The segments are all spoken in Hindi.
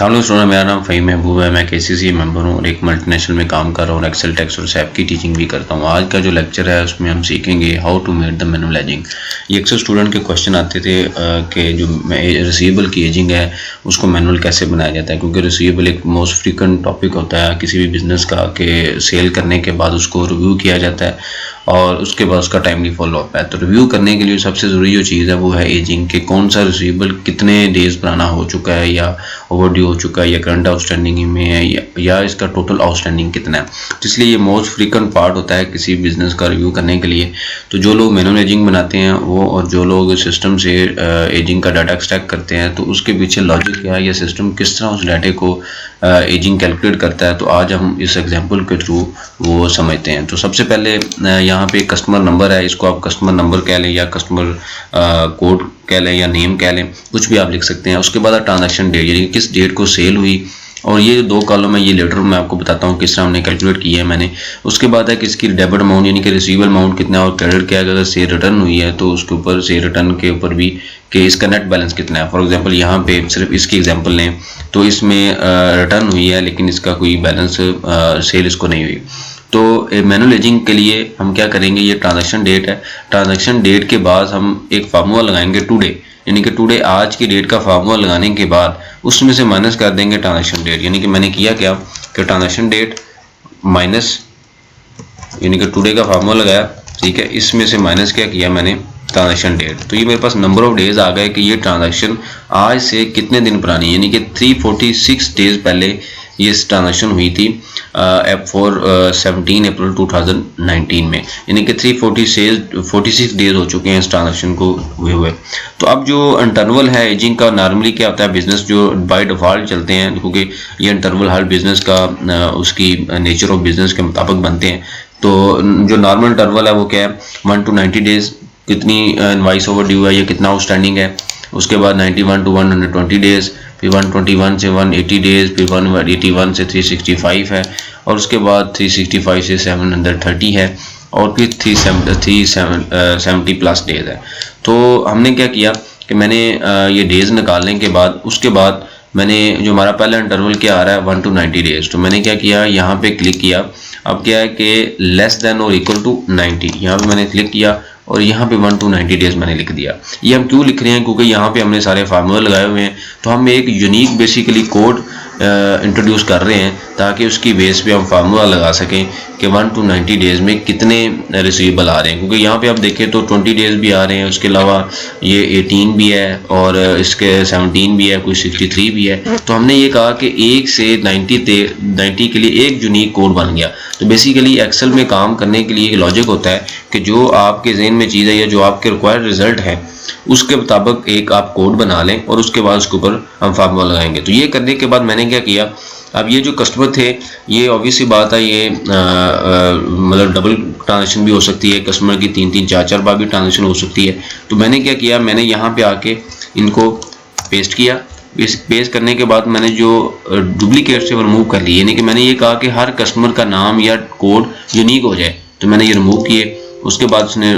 स्टूडेंट, मेरा नाम फ़हीम महबूब है। मैं केसीसी मेंबर हूँ और एक मल्टीनेशनल में काम कर रहा हूँ और एक्सेल टेक्स और सैप की टीचिंग भी करता हूँ। आज का जो लेक्चर है उसमें हम सीखेंगे how to make the manual ageing. ये अक्सर स्टूडेंट के क्वेश्चन आते थे कि जो रिसीवेबल की एजिंग है उसको मैनुअल कैसे बनाया जाता है, क्योंकि रिसीवेबल एक मोस्ट फ्रीक्वेंट टॉपिक होता है किसी भी बिज़नेस का कि सेल करने के बाद उसको रिव्यू किया जाता है और उसके बाद उसका टाइमली फॉलो अप है। तो रिव्यू करने के लिए सबसे ज़रूरी जो चीज़ है वो है एजिंग, के कौन सा रिसीवेबल कितने डेज पुराना हो चुका है या ओवरड्यू हो चुका है या करंट आउटस्टैंडिंग में है या इसका टोटल आउटस्टैंडिंग कितना है। तो इसलिए ये मोस्ट फ्रीक्वेंट पार्ट होता है किसी बिज़नेस का रिव्यू करने के लिए। तो जो लोग मैनुअल एजिंग बनाते हैं वो और जो लोग सिस्टम से एजिंग का डाटा एक्सट्रैक्ट करते हैं तो उसके पीछे लॉजिक क्या है या सिस्टम किस तरह उस डाटे को एजिंग कैलकुलेट करता है, तो आज हम इस एग्जांपल के थ्रू वो समझते हैं। तो सबसे पहले यहाँ पे कस्टमर नंबर है, इसको आप कस्टमर नंबर कह लें या कस्टमर कोड कह लें या नेम कह लें, कुछ भी आप लिख सकते हैं। उसके बाद ट्रांजैक्शन डेट यानी किस डेट को सेल हुई, और ये दो कॉलम है, ये लेटर मैं आपको बताता हूँ किस तरह हमने कैलकुलेट किया है मैंने। उसके बाद है कि इसकी डेबिट अमाउंट यानी कि रिसीवेबल अमाउंट कितना है और क्रेडिट क्या है। अगर सेल रिटर्न हुई है तो उसके ऊपर सेल रिटर्न के ऊपर भी कि इसका नेट बैलेंस कितना है। फॉर एग्जांपल यहाँ पे सिर्फ इसकी एग्जांपल लें तो इसमें रिटर्न हुई है लेकिन इसका कोई बैलेंस सेल इसको नहीं हुई। तो मैनुअल एजिंग के लिए हम क्या करेंगे, ये ट्रांजैक्शन डेट है। ट्रांजैक्शन डेट के बाद हम एक फार्मूला लगाएंगे टुडे, यानी कि टुडे आज की डेट का फार्मूला लगाने के बाद उसमें से माइनस कर देंगे ट्रांजैक्शन डेट। यानी कि मैंने किया क्या कि ट्रांजैक्शन डेट माइनस यानी कि टुडे का फार्मूला लगाया, ठीक है, इसमें से माइनस क्या किया मैंने ट्रांजैक्शन डेट। तो ये मेरे पास नंबर ऑफ डेज आ गए कि ये ट्रांजैक्शन आज से कितने दिन पुरानी, यानी कि 346 डेज पहले ये ट्रांजैक्शन हुई थी फॉर 17 अप्रैल 2019 में, यानी कि 346 डेज हो चुके हैं इस ट्रांजैक्शन को हुए। तो अब जो इंटरवल है एजिंग का, नॉर्मली क्या होता है बिजनेस जो बाय डिफॉल्ट चलते हैं, क्योंकि ये इंटरवल हर बिजनेस का उसकी नेचर ऑफ बिजनेस के मुताबिक बनते हैं। तो जो नॉर्मल इंटरवल है वो क्या है 1 to 90 डेज, कितनी इनवॉइस ओवरड्यू है या कितना आउटस्टैंडिंग है। उसके बाद 91 to 120 डेज, फिर 121 से 180 डेज, फिर 181 से 365 है, और उसके बाद 365 से 730 है, और फिर 370 प्लस डेज है। तो हमने क्या किया कि मैंने ये डेज निकालने के बाद उसके बाद मैंने जो हमारा पहला इंटरवल क्या आ रहा है 1 to 90 डेज, तो मैंने क्या किया यहाँ पे क्लिक किया। अब क्या है कि लेस देन और इक्वल टू 90, यहाँ पे मैंने क्लिक किया और यहाँ पे 1 to 90 डेज मैंने लिख दिया। ये हम क्यों लिख रहे हैं, क्योंकि यहाँ पे हमने सारे फार्मूले लगाए हुए हैं, तो हम एक यूनिक बेसिकली कोड इंट्रोड्यूस कर रहे हैं ताकि उसकी बेस पे हम फार्मूला लगा सकें कि 1 to 90 डेज में कितने रिसीवेबल आ रहे हैं। क्योंकि यहाँ पे आप देखें तो 20 डेज भी आ रहे हैं, उसके अलावा ये 18 भी है और इसके 17 भी है, कोई 63 भी है। तो हमने ये कहा कि 1 से 90 के लिए एक यूनिक कोड बन गया। तो बेसिकली एक्सेल में काम करने के लिए एक लॉजिक होता है कि जो आपके जहन में चीज़ है या जो आपके रिक्वायर्ड रिजल्ट है उसके मुताबिक एक आप कोड बना लें और उसके बाद उसके ऊपर हम फार्मूला लगाएंगे। तो ये करने के बाद मैंने क्या किया, अब ये जो कस्टमर थे ये ऑब्वियसली बात है ये मतलब डबल ट्रांजैक्शन भी हो सकती है, कस्टमर की 3-3 4-4 बार भी ट्रांजैक्शन हो सकती है। तो मैंने क्या किया, मैंने यहाँ पे आके इनको पेस्ट किया। इस पेस्ट करने के बाद मैंने जो डुप्लीकेट से रिमूव कर ली, यानी कि मैंने ये कहा कि हर कस्टमर का नाम या कोड यूनिक हो जाए, तो मैंने ये रिमूव किए। उसके बाद उसने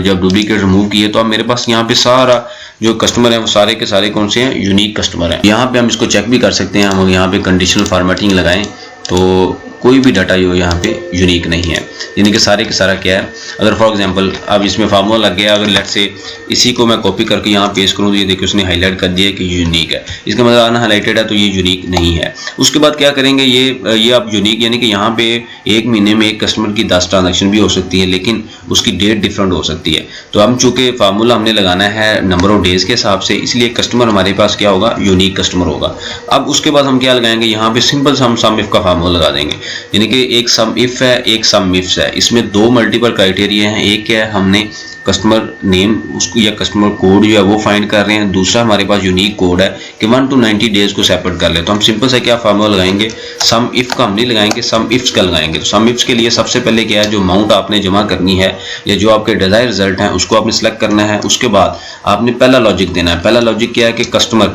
जब डुप्लीकेट रिमूव किए तो अब मेरे पास यहाँ पे सारा जो कस्टमर है वो सारे के सारे कौन से हैं, यूनिक कस्टमर हैं। यहाँ पे हम इसको चेक भी कर सकते हैं, हम यहाँ पे कंडीशनल फॉर्मेटिंग लगाएं तो कोई भी डाटा जो यहाँ पे यूनिक नहीं है, यानी कि सारे के सारा क्या है। अगर फॉर एग्जांपल अब इसमें फार्मूला लग गया, अगर लेट से इसी को मैं कॉपी करके यहाँ पेस्ट करूँ तो ये देखिए उसने हाईलाइट कर दिया कि यूनिक है, इसका मतलब अनहाइलाइटेड है तो ये यूनिक नहीं है। उसके बाद क्या करेंगे, ये अब यूनिक यानी कि यहाँ पे एक महीने में एक कस्टमर की 10 ट्रांजेक्शन भी हो सकती है लेकिन उसकी डेट डिफरेंट हो सकती है। तो हम चूँकि फार्मूला हमने लगाना है नंबर ऑफ डेज के हिसाब से, इसलिए कस्टमर हमारे पास क्या होगा, यूनिक कस्टमर होगा। अब उसके बाद हम क्या लगाएंगे, यहाँ पे सिंपल सम इफ का फार्मूला लगा देंगे, यानी कि एक सम इफ है एक सम इफ्स है। इसमें दो मल्टीपल क्राइटेरिया हैं, एक क्या है हमने कस्टमर नेम उसको या कस्टमर कोड जो है वो फाइंड कर रहे हैं, दूसरा हमारे पास यूनिक कोड है कि 1 to 90 डेज को सेपरेट कर ले। तो हम सिंपल सा क्या फार्मूला लगाएंगे, सम इफ का हम नहीं लगाएंगे, सम इफ्स का लगाएंगे। तो सम इफ्स के लिए सबसे पहले क्या है, जो अमाउंट आपने जमा करनी है या जो आपके डिजायर रिजल्ट हैं उसको आपने सेलेक्ट करना है। उसके बाद आपने पहला लॉजिक देना है। पहला लॉजिक क्या है कि कस्टमर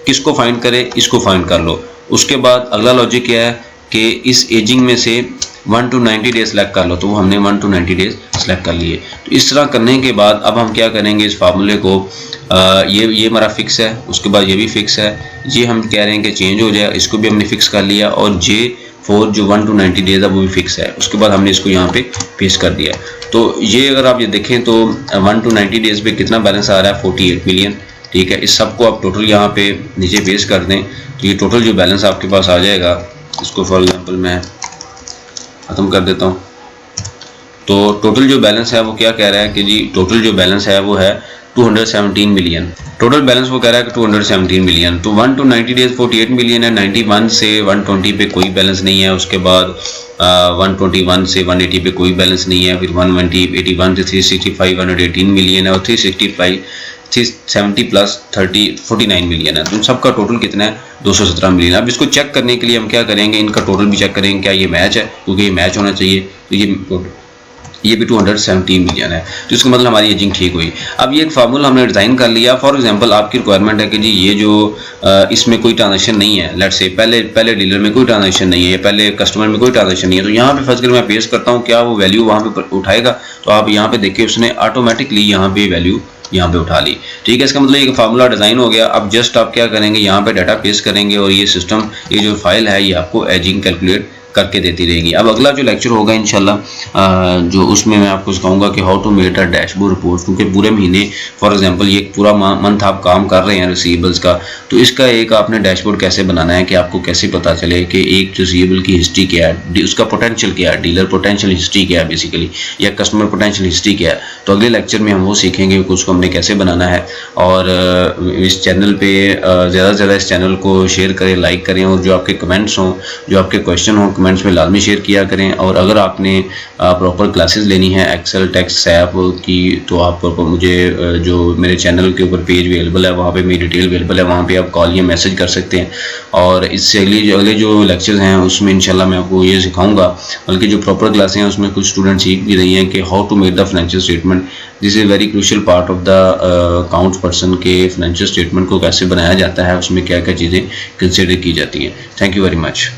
किसको फाइंड करे, इसको फाइंड कर लो। उसके बाद अगला लॉजिक क्या है कि इस एजिंग में से 1 to 90 डेज सेलेक्ट कर लो, तो वो हमने 1 to 90 डेज सेलेक्ट कर लिए। तो इस तरह करने के बाद अब हम क्या करेंगे, इस फार्मूले को ये हमारा फिक्स है, उसके बाद ये भी फिक्स है, ये हम कह रहे हैं कि चेंज हो जाए, इसको भी हमने फिक्स कर लिया, और J4 जो 1 to 90 डेज है वो भी फिक्स है। उसके बाद हमने इसको यहाँ पे पेस्ट कर दिया। तो ये अगर आप ये देखें तो 1 to 90 डेज पे कितना बैलेंस आ रहा है, 48 मिलियन। ठीक है, इस सब को आप टोटल यहाँ पे नीचे पेस्ट कर दें तो ये टोटल जो बैलेंस आपके पास आ जाएगा, इसको फॉर एग्जांपल मैं ख़त्म कर देता हूँ। तो टोटल जो बैलेंस है वो क्या कह रहा है कि जी टोटल जो बैलेंस है वो है 217 मिलियन। टोटल बैलेंस वो कह रहा है कि 217 मिलियन। तो 1 to 90 डेज 48 मिलियन है, 91 से 120 पे कोई बैलेंस नहीं है, उसके बाद 121 से 180 पे कोई बैलेंस नहीं है, फिर 181 से 365 118 मिलियन है, और 370 प्लस 49 मिलियन है। तो सबका टोटल कितना है, 217 मिलियन। अब इसको चेक करने के लिए हम क्या करेंगे, इनका टोटल भी चेक करेंगे क्या ये मैच है, क्योंकि ये मैच होना चाहिए। तो ये भी 217 मिलियन है, तो इसका मतलब हमारी एजिंग ठीक हुई। अब ये एक फार्मूला हमने डिज़ाइन कर लिया। फॉर एग्जांपल आपकी रिक्वायरमेंट है कि जी ये जो इसमें कोई ट्रांजेक्शन नहीं है, लेट्स से पहले डीलर में कोई ट्रांजेक्शन नहीं है, पहले कस्टमर में कोई ट्रांजेक्शन नहीं है, तो यहाँ पे फर्स्ट कर मैं पेश करता हूँ, क्या वो वैल्यू वहाँ पे उठाएगा। तो आप यहाँ पे देखिए उसने ऑटोमेटिकली यहाँ पे वैल्यू यहाँ पे उठा ली। ठीक है, इसका मतलब ये फार्मूला डिज़ाइन हो गया। अब जस्ट आप क्या करेंगे, यहाँ पे डाटा पेस्ट करेंगे और ये सिस्टम, ये जो फाइल है ये आपको एजिंग कैलकुलेट करके देती रहेगी। अब अगला जो लेक्चर होगा इंशाल्लाह जो उसमें मैं आपको सिखाऊंगा कि how to make a dashboard report, क्योंकि पूरे महीने फॉर एग्जांपल ये पूरा मंथ आप काम कर रहे हैं रिसीवेबल्स का, तो इसका एक आपने डैशबोर्ड कैसे बनाना है कि आपको कैसे पता चले कि एक रिसीवेबल की हिस्ट्री क्या है, उसका पोटेंशियल क्या है, डीलर पोटेंशियल हिस्ट्री क्या है बेसिकली, या कस्टमर पोटेंशियल हिस्ट्री क्या है। तो अगले लेक्चर में हम वो सीखेंगे कि उसको हमने कैसे बनाना है। और इस चैनल पे ज़्यादा से ज़्यादा इस चैनल को शेयर करें, लाइक करें, और जो आपके कमेंट्स हों, जो आपके क्वेश्चन हों, कमेंट्स में लाजमी शेयर किया करें। और अगर आपने प्रॉपर क्लासेस लेनी है एक्सेल टैक्स सैप की, तो आप मुझे जो मेरे चैनल के ऊपर पेज अवेलेबल है वहाँ पे मेरी डिटेल अवेलेबल है, वहाँ पे आप कॉल या मैसेज कर सकते हैं। और इससे अगले जो लेक्चर्स हैं उसमें इंशाल्लाह मैं आपको ये सिखाऊंगा, बल्कि जो प्रॉपर क्लासें हैं उसमें कुछ स्टूडेंट सीख भी रही हैं कि how to make the financial statement. This is very crucial part of the accounts person के फाइनेंशियल स्टेटमेंट को कैसे बनाया जाता है, उसमें क्या क्या चीज़ें कंसिडर की जाती हैं। Thank you very much.